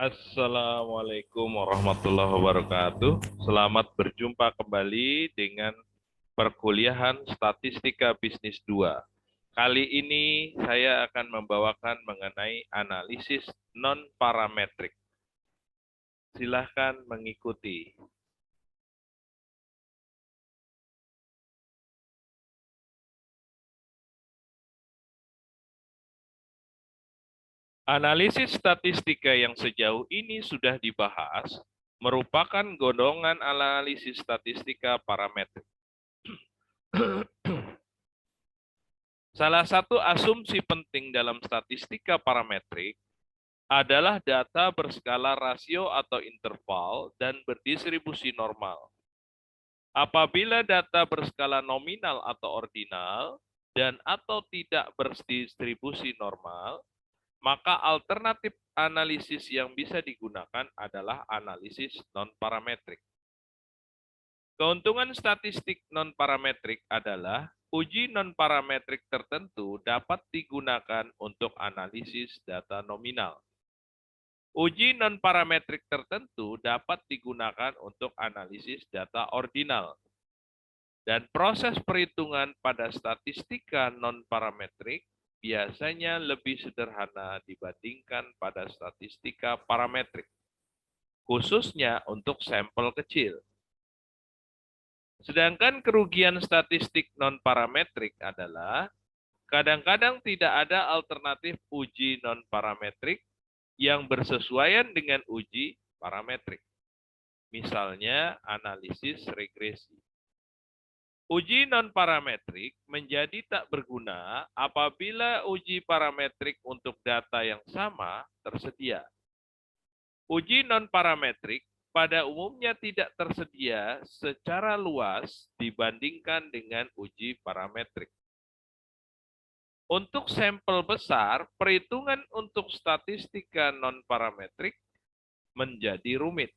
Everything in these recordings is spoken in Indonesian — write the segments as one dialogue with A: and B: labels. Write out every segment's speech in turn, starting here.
A: Assalamualaikum warahmatullahi wabarakatuh. Selamat berjumpa kembali dengan perkuliahan Statistika Bisnis 2. Kali ini saya akan membawakan mengenai analisis non-parametrik. Silahkan mengikuti. Analisis statistika yang sejauh ini sudah dibahas merupakan golongan analisis statistika parametrik. Salah satu asumsi penting dalam statistika parametrik adalah data berskala rasio atau interval dan berdistribusi normal. Apabila data berskala nominal atau ordinal dan atau tidak berdistribusi normal, maka alternatif analisis yang bisa digunakan adalah analisis non-parametrik. Keuntungan statistik non-parametrik adalah uji non-parametrik tertentu dapat digunakan untuk analisis data nominal. Uji non-parametrik tertentu dapat digunakan untuk analisis data ordinal. Dan proses perhitungan pada statistika non-parametrik biasanya lebih sederhana dibandingkan pada statistika parametrik, khususnya untuk sampel kecil. Sedangkan kerugian statistik non-parametrik adalah kadang-kadang tidak ada alternatif uji non-parametrik yang bersesuaian dengan uji parametrik. Misalnya analisis regresi. Uji non-parametrik menjadi tak berguna apabila uji parametrik untuk data yang sama tersedia. Uji non-parametrik pada umumnya tidak tersedia secara luas dibandingkan dengan uji parametrik. Untuk sampel besar, perhitungan untuk statistika non-parametrik menjadi rumit.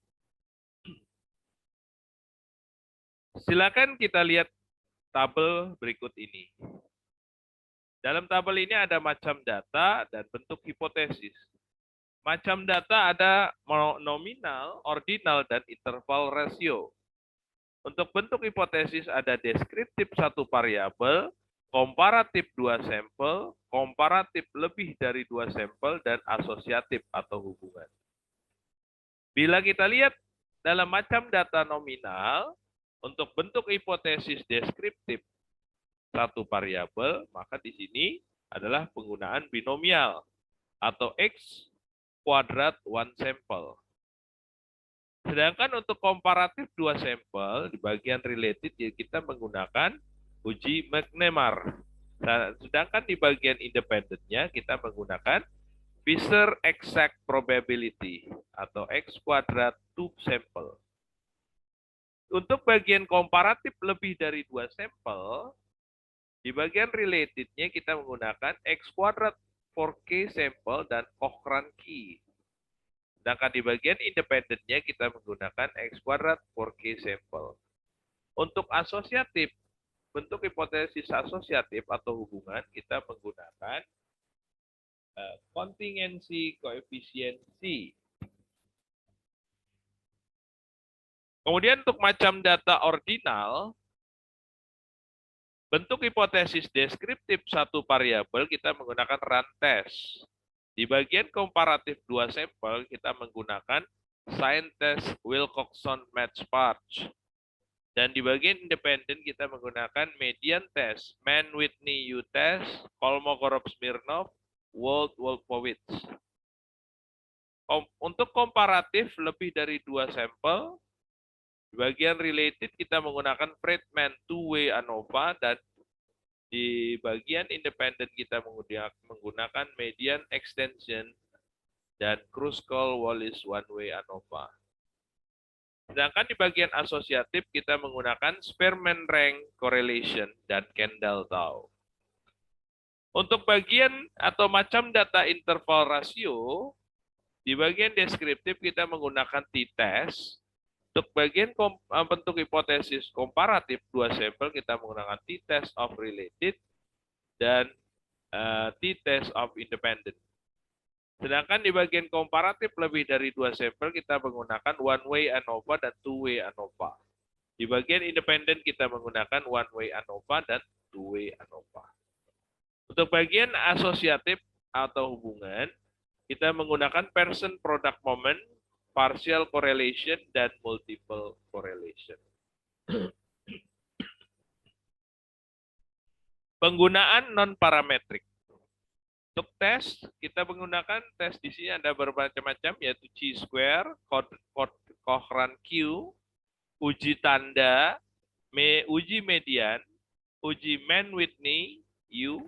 A: Silakan kita lihat tabel berikut ini. Dalam tabel ini ada macam data dan bentuk hipotesis. Macam data ada nominal, ordinal, dan interval rasio. Untuk bentuk hipotesis ada deskriptif satu variabel, komparatif dua sampel, komparatif lebih dari dua sampel, dan asosiatif atau hubungan. Bila kita lihat dalam macam data nominal, untuk bentuk hipotesis deskriptif satu variabel, maka di sini adalah penggunaan binomial atau X kuadrat one sample. Sedangkan untuk komparatif dua sampel, di bagian related kita menggunakan uji McNemar. Sedangkan di bagian independennya kita menggunakan Fisher exact probability atau X kuadrat two sample. Untuk bagian komparatif lebih dari dua sampel, di bagian relatednya kita menggunakan X kuadrat 4K sampel dan Cochrane key. Sedangkan di bagian independennya kita menggunakan X kuadrat 4K sampel. Untuk asosiatif, bentuk hipotesis asosiatif atau hubungan kita menggunakan kontingensi koefisiensi. Kemudian untuk macam data ordinal, bentuk hipotesis deskriptif satu variabel kita menggunakan run test. Di bagian komparatif dua sampel kita menggunakan sign test Wilcoxon match patch. Dan di bagian independen kita menggunakan median test, Mann-Whitney U test, Kolmogorov-Smirnov, Wolfowitz. Untuk komparatif lebih dari dua sampel, di bagian related kita menggunakan Friedman two-way ANOVA dan di bagian independen kita menggunakan median extension dan Kruskal-Wallis one-way ANOVA. Sedangkan di bagian asosiatif kita menggunakan Spearman rank correlation dan Kendall-Tau. Untuk bagian atau macam data interval rasio, di bagian deskriptif kita menggunakan t-test. Untuk bagian bentuk hipotesis komparatif dua sampel kita menggunakan t-test of related dan t-test of independent. Sedangkan di bagian komparatif lebih dari 2 sampel kita menggunakan one way ANOVA dan two way ANOVA. Di bagian independen kita menggunakan one way ANOVA dan two way ANOVA. Untuk bagian asosiatif atau hubungan, kita menggunakan person product moment, partial correlation, dan multiple correlation. Penggunaan non-parametrik. Untuk tes, kita menggunakan tes di sini ada bermacam-macam, yaitu chi-square, Cochrane Q, uji tanda, uji median, uji Mann-Whitney, U,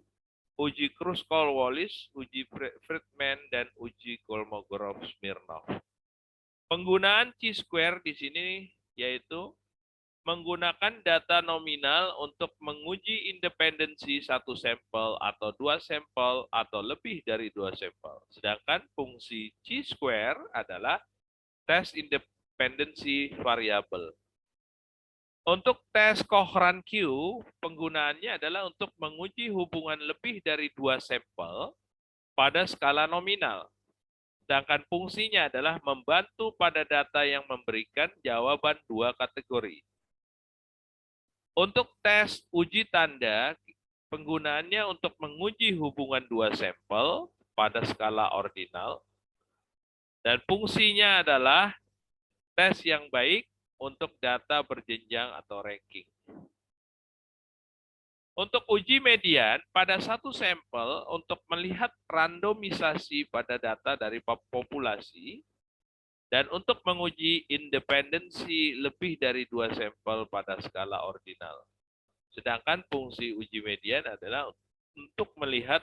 A: uji Kruskal-Wallis, uji Friedman, dan uji Kolmogorov-Smirnov. Penggunaan chi-square di sini yaitu menggunakan data nominal untuk menguji independensi satu sampel atau dua sampel atau lebih dari dua sampel. Sedangkan fungsi chi-square adalah tes independensi variabel. Untuk tes Cochrane Q, penggunaannya adalah untuk menguji hubungan lebih dari dua sampel pada skala nominal. Sedangkan fungsinya adalah membantu pada data yang memberikan jawaban dua kategori. Untuk tes uji tanda, penggunaannya untuk menguji hubungan dua sampel pada skala ordinal. Dan fungsinya adalah tes yang baik untuk data berjenjang atau ranking. Untuk uji median, pada satu sampel untuk melihat randomisasi pada data dari populasi, dan untuk menguji independensi lebih dari dua sampel pada skala ordinal. Sedangkan fungsi uji median adalah untuk melihat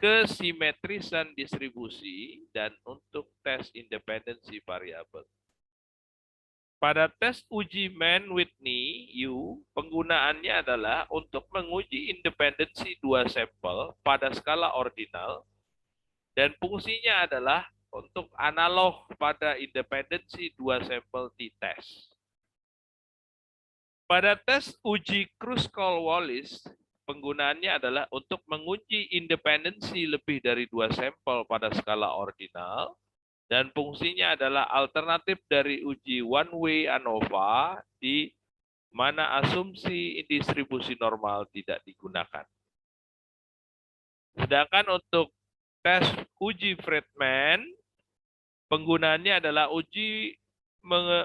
A: kesimetrisan distribusi dan untuk tes independensi variabel. Pada tes uji Mann-Whitney U, penggunaannya adalah untuk menguji independensi dua sampel pada skala ordinal dan fungsinya adalah untuk analog pada independensi dua sampel t-test. Pada tes uji Kruskal-Wallis, penggunaannya adalah untuk menguji independensi lebih dari dua sampel pada skala ordinal, dan fungsinya adalah alternatif dari uji one way ANOVA di mana asumsi distribusi normal tidak digunakan. Sedangkan untuk tes uji Friedman, penggunaannya adalah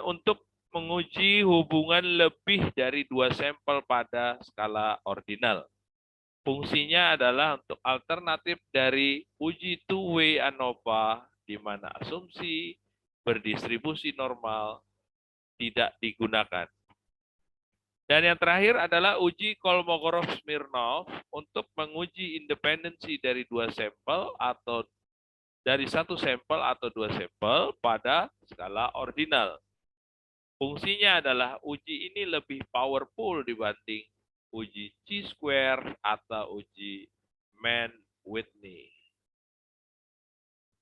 A: untuk menguji hubungan lebih dari dua sampel pada skala ordinal. Fungsinya adalah untuk alternatif dari uji two-way ANOVA di mana asumsi berdistribusi normal tidak digunakan. Dan yang terakhir adalah uji Kolmogorov-Smirnov untuk menguji independensi dari dua sampel atau dari satu sampel atau dua sampel pada skala ordinal. Fungsinya adalah uji ini lebih powerful dibanding uji chi-square atau uji Mann-Whitney.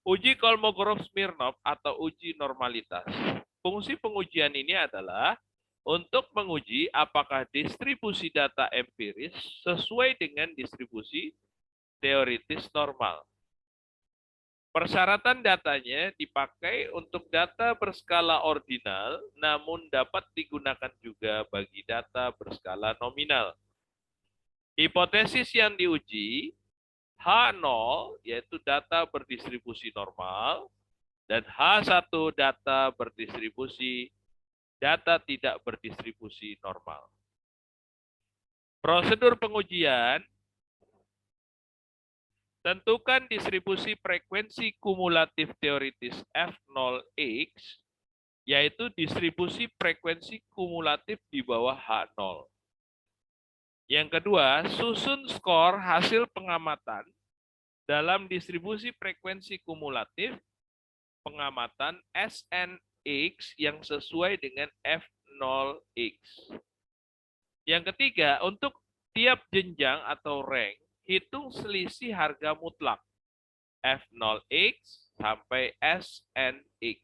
A: Uji Kolmogorov-Smirnov atau uji normalitas. Fungsi pengujian ini adalah untuk menguji apakah distribusi data empiris sesuai dengan distribusi teoritis normal. Persyaratan datanya dipakai untuk data berskala ordinal, namun dapat digunakan juga bagi data berskala nominal. Hipotesis yang diuji, H0 yaitu data berdistribusi normal, dan H1 data berdistribusi data tidak berdistribusi normal. Prosedur pengujian, tentukan distribusi frekuensi kumulatif teoritis F0x, yaitu distribusi frekuensi kumulatif di bawah H0. Yang kedua, susun skor hasil pengamatan dalam distribusi frekuensi kumulatif pengamatan SNX yang sesuai dengan F0x. Yang ketiga, untuk tiap jenjang atau rank, hitung selisih harga mutlak F0x sampai SNX.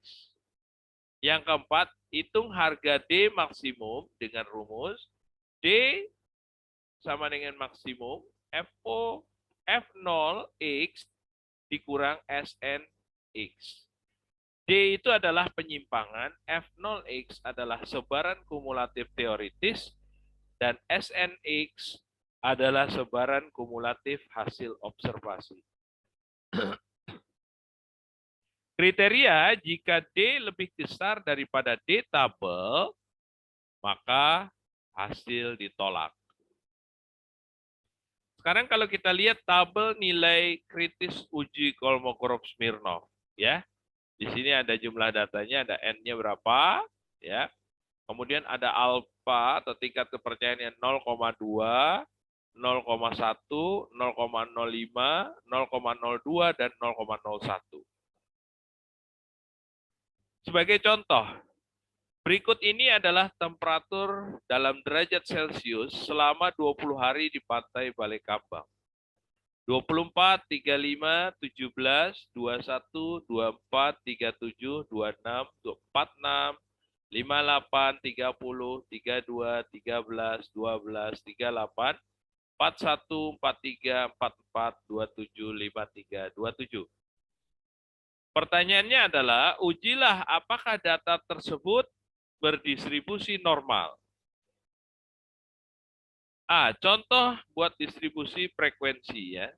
A: Yang keempat, hitung harga D maksimum dengan rumus D sama dengan maksimum F0x dikurang SNX X. D itu adalah penyimpangan, F0X adalah sebaran kumulatif teoritis, dan SNX adalah sebaran kumulatif hasil observasi. Kriteria jika D lebih besar daripada D tabel, maka hasil ditolak. Sekarang kalau kita lihat tabel nilai kritis uji Kolmogorov-Smirnov, ya. Di sini ada jumlah datanya, ada N-nya berapa, ya. Kemudian ada alfa atau tingkat kepercayaannya 0,2, 0,1, 0,05, 0,02, dan 0,01. Sebagai contoh, berikut ini adalah temperatur dalam derajat Celcius selama 20 hari di pantai Balekambang. 24, 35, 17, 21, 24, 37, 26, 46, 58, 30, 32, 13, 12, 38, 41, 43, 44, 27, 53, 27. Pertanyaannya adalah, ujilah apakah data tersebut berdistribusi normal. Contoh buat distribusi frekuensi ya.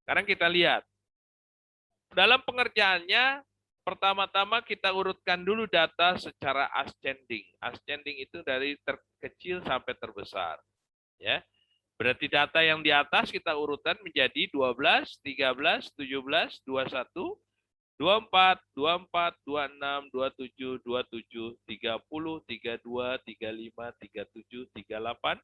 A: Sekarang kita lihat. Dalam pengerjaannya, pertama-tama kita urutkan dulu data secara ascending. Ascending itu dari terkecil sampai terbesar. Ya. Berarti data yang di atas kita urutkan menjadi 12, 13, 17, 21, 24, 24, 26, 27, 27, 30, 32, 35, 37, 38,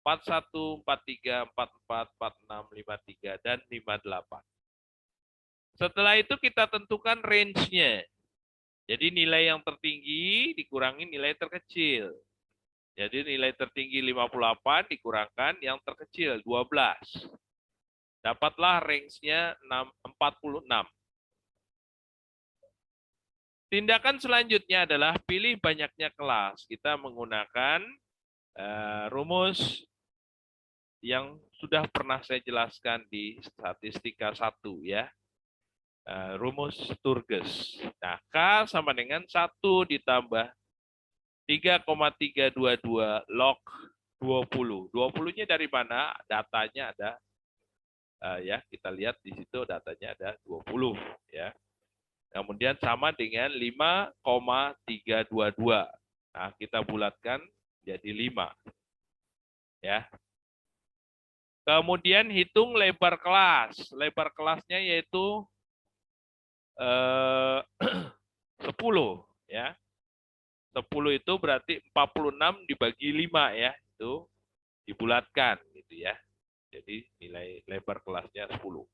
A: 41, 43, 44, 46, 53, dan 58. Setelah itu kita tentukan range-nya. Jadi nilai yang tertinggi dikurangi nilai terkecil. Jadi nilai tertinggi 58 dikurangkan yang terkecil 12. Dapatlah range-nya 46. Tindakan selanjutnya adalah pilih banyaknya kelas. Kita menggunakan rumus yang sudah pernah saya jelaskan di statistika 1 ya. Rumus Sturges. Nah, K sama dengan 1 ditambah 3,322 log 20. 20-nya dari mana? Datanya ada ya, kita lihat di situ datanya ada 20 ya. Kemudian sama dengan 5,322. Nah, kita bulatkan jadi 5. Ya. Kemudian hitung lebar kelas. Lebar kelasnya yaitu 10 ya. 10 itu berarti 46 dibagi 5 ya. Itu dibulatkan gitu ya. Jadi nilai lebar kelasnya 10.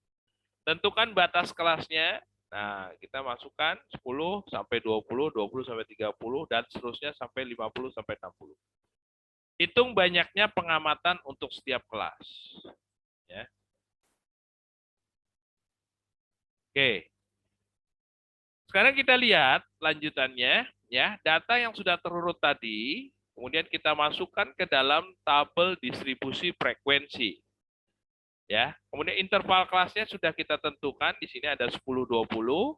A: Tentukan batas kelasnya. Nah, kita masukkan 10 sampai 20, 20 sampai 30 dan seterusnya sampai 50 sampai 60. Hitung banyaknya pengamatan untuk setiap kelas. Ya. Oke. Sekarang kita lihat lanjutannya, ya. Data yang sudah terurut tadi, kemudian kita masukkan ke dalam tabel distribusi frekuensi. Ya. Kemudian interval kelasnya sudah kita tentukan, di sini ada 10-20,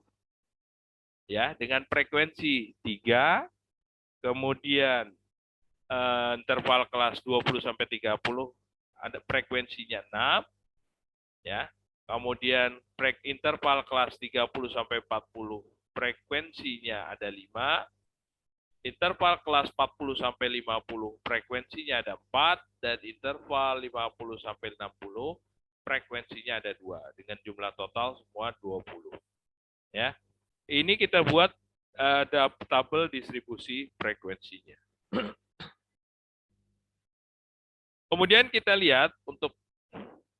A: ya, dengan frekuensi 3, kemudian interval kelas 20 sampai 30 ada frekuensinya 6 ya. Kemudian interval kelas 30 sampai 40 frekuensinya ada 5. Interval kelas 40 sampai 50 frekuensinya ada 4 dan interval 50 sampai 60 frekuensinya ada 2 dengan jumlah total semua 20. Ya. Ini kita buat tabel distribusi frekuensinya. Kemudian kita lihat untuk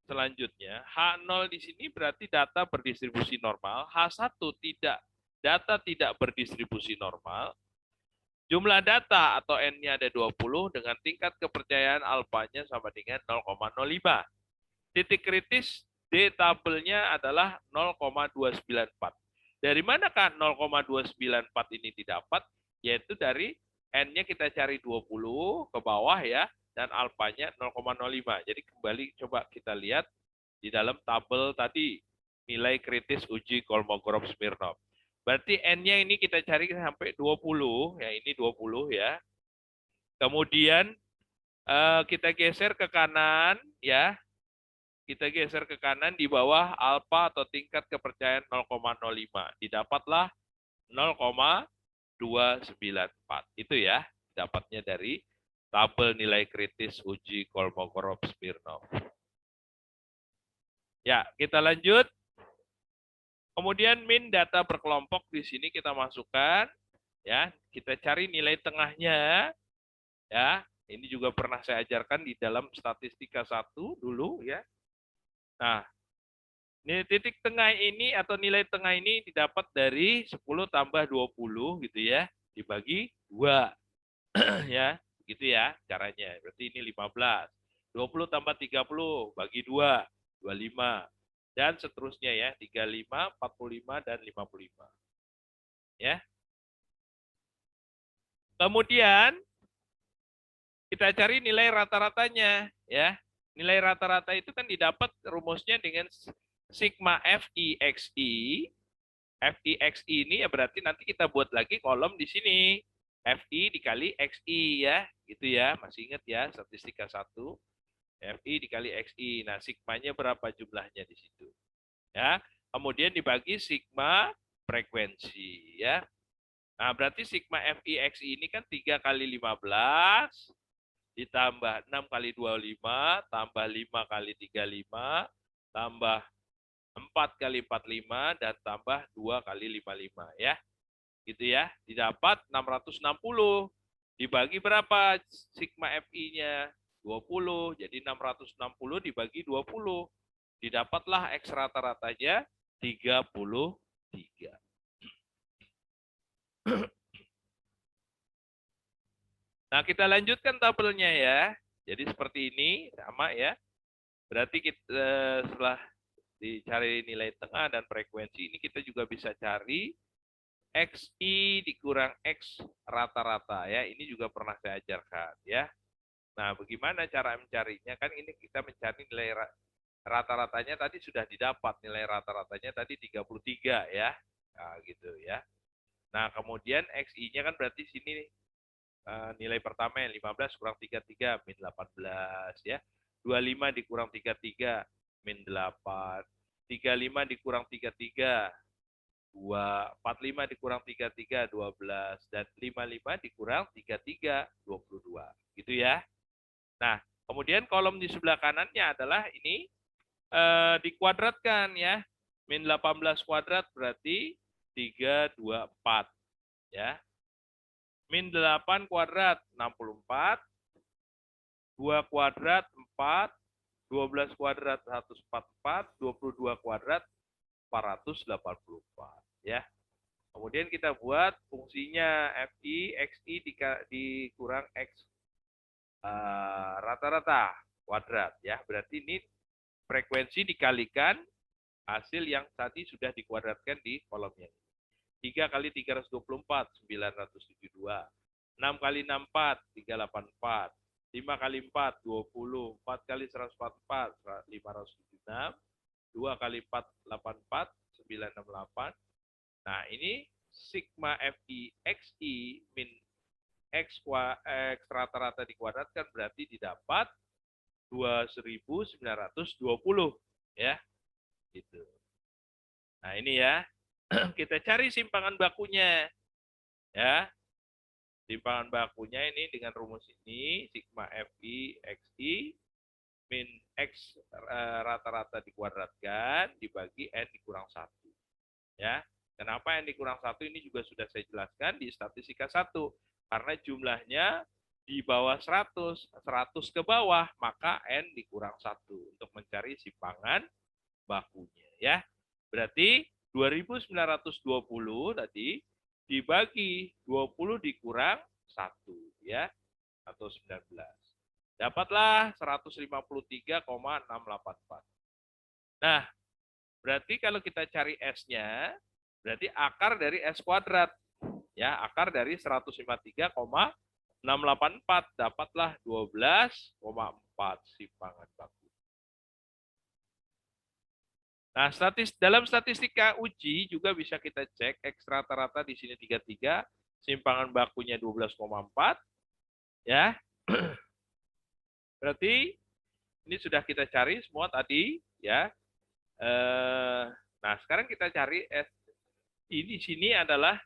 A: selanjutnya, H0 di sini berarti data berdistribusi normal, H1 data tidak berdistribusi normal, jumlah data atau N-nya ada 20 dengan tingkat kepercayaan alfanya sama dengan 0,05. Titik kritis D tabelnya adalah 0,294. Dari manakah 0,294 ini didapat? Yaitu dari N-nya kita cari 20 ke bawah ya, dan alfanya 0,05. Jadi kembali coba kita lihat di dalam tabel tadi. nilai kritis uji Kolmogorov-Smirnov. Berarti N-nya ini kita cari sampai 20, ya ini 20 ya. Kemudian kita geser ke kanan ya. Kita geser ke kanan di bawah alfa atau tingkat kepercayaan 0,05. Didapatlah 0,294. Itu ya, dapatnya dari tabel nilai kritis uji Kolmogorov-Smirnov. Ya, kita lanjut. Kemudian min data per kelompok di sini kita masukkan. Ya, kita cari nilai tengahnya. Ya, ini juga pernah saya ajarkan di dalam statistika 1 dulu ya. Nah, nilai titik tengah ini atau nilai tengah ini didapat dari 10 tambah 20 gitu ya, dibagi 2. Ya, gitu ya caranya. Berarti ini 15. 20 tambah 30 bagi 2, 25. Dan seterusnya ya, 35, 45 dan 55. Ya. Kemudian kita cari nilai rata-ratanya ya. Nilai rata-rata itu kan didapat rumusnya dengan sigma FIXI. FIXI ini ya berarti nanti kita buat lagi kolom di sini. FI dikali XI ya, gitu ya. Masih ingat ya, statistika 1. FI dikali XI. Nah, sigmanya berapa jumlahnya di situ? Ya. Kemudian dibagi sigma frekuensi ya. Nah, berarti sigma FIXI ini kan 3 kali 15 ditambah 6 kali 25, tambah 5 kali 35, tambah 4 kali 45, dan tambah 2 kali 55 ya. Gitu ya. Didapat 660. Dibagi berapa sigma FI-nya? 20. Jadi 660 dibagi 20. Didapatlah X rata-ratanya 33. Nah, kita lanjutkan tabelnya ya. Jadi seperti ini, sama ya. Berarti kita setelah dicari nilai tengah dan frekuensi ini, kita juga bisa cari XI dikurang X rata-rata ya. Ini juga pernah saya ajarkan ya. Nah, bagaimana cara mencarinya? Kan ini kita mencari nilai rata-ratanya tadi sudah didapat. Nilai rata-ratanya tadi 33 ya. Nah, gitu ya. Nah, kemudian XI-nya kan berarti sini nilai pertama yang 15 kurang 33 min 18 ya. 25 dikurang 33 min 8. 35 dikurang 33 2. 45 dikurang 33 12 dan 55 dikurang 33 22. Gitu ya. Nah, kemudian kolom di sebelah kanannya adalah ini dikuadratkan ya. Min 18 kuadrat berarti 324 ya. Min 8 kuadrat 64, 2 kuadrat 4, 12 kuadrat 144, 22 kuadrat 484 ya. Kemudian kita buat fungsinya FI XI dikurang X rata-rata kuadrat ya. Berarti ini frekuensi dikalikan hasil yang tadi sudah dikuadratkan di kolomnya. 3 kali 324, 972. 6 kali 64, 384. 5 kali 4, 20. 4 kali 144, 576. 2 kali 4, 84, 968. Nah, ini sigma FI XI min X rata-rata dikuadratkan berarti didapat 2920 ya. Gitu. Nah, ini ya. Kita cari simpangan bakunya. Ya. Simpangan bakunya ini dengan rumus ini, sigma FI XI min X rata-rata dikuadratkan dibagi N dikurang 1. Ya. Kenapa N dikurang 1 ini juga sudah saya jelaskan di statistika 1. Karena jumlahnya di bawah 100, 100 ke bawah, maka N dikurang 1 untuk mencari simpangan bakunya. Ya. Berarti 2920 tadi dibagi 20 dikurang 1 ya, atau 19. Dapatlah 153,684. Nah, berarti kalau kita cari S-nya, berarti akar dari S kuadrat. Ya, akar dari 153,684 dapatlah 12,4 simpangan baku. Nah, dalam statistika uji juga bisa kita cek X rata-rata di sini 33, simpangan bakunya 12,4, ya. Berarti ini sudah kita cari semua tadi, ya. Nah, sekarang kita cari ini di sini adalah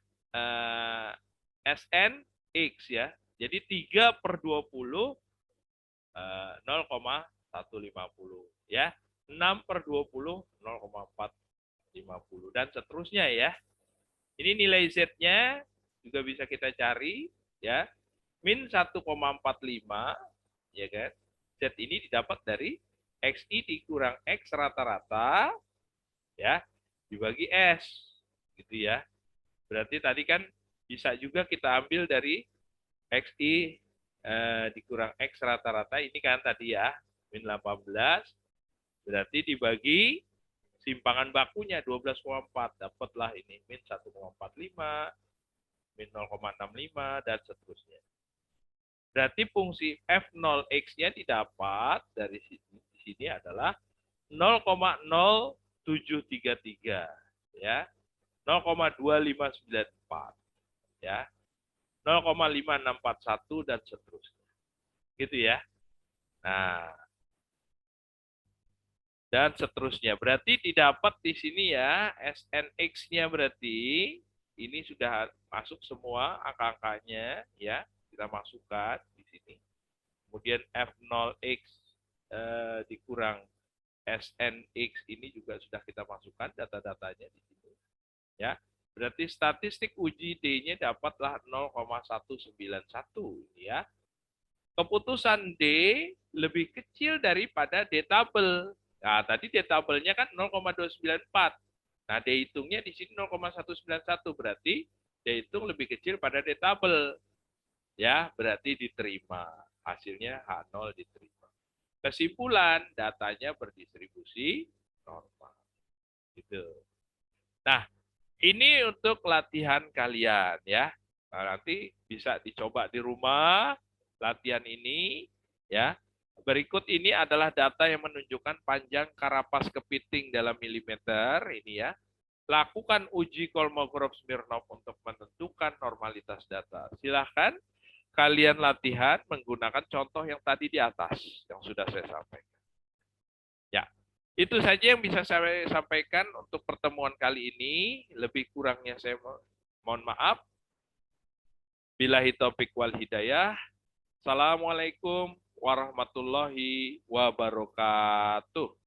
A: SNX, ya. Jadi 3/20 0,150, ya. 6/20 0,450 dan seterusnya, ya. Ini nilai Z-nya juga bisa kita cari, ya. Min 1,45, ya kan. Z ini didapat dari XI dikurang X rata-rata, ya, dibagi S, gitu ya. Berarti tadi kan bisa juga kita ambil dari XI dikurang X rata-rata, ini kan tadi ya, min 18, berarti dibagi simpangan bakunya 12,4, dapatlah ini min 1,45, min 0,65, dan seterusnya. Berarti fungsi F0X-nya didapat dari sini adalah 0,0733, ya. 0,2594, ya. 0,5641 dan seterusnya. Gitu ya. Nah, dan seterusnya. Berarti didapat di sini ya, SNX-nya berarti ini sudah masuk semua angka-angkanya, ya. Kita masukkan di sini. Kemudian F0X dikurang SNX ini juga sudah kita masukkan data-datanya di sini, ya. Berarti statistik uji D-nya dapatlah 0,191, ya. Keputusan D lebih kecil daripada D tabel. Nah, tadi D tabelnya kan 0,294. Nah, D hitungnya di sini 0,191, berarti D hitung lebih kecil pada D tabel. Ya, berarti diterima. Hasilnya H0 diterima. Kesimpulan, datanya berdistribusi normal. Gitu. Nah, ini untuk latihan kalian ya. Nah, nanti bisa dicoba di rumah latihan ini ya. Berikut ini adalah data yang menunjukkan panjang karapas kepiting dalam milimeter ini ya. Lakukan uji Kolmogorov-Smirnov untuk menentukan normalitas data. Silahkan kalian latihan menggunakan contoh yang tadi di atas yang sudah saya sampaikan. Ya, itu saja yang bisa saya sampaikan untuk pertemuan kali ini. Lebih kurangnya saya mohon maaf. Billahi taufik wal hidayah. Assalamualaikum warahmatullahi wabarakatuh.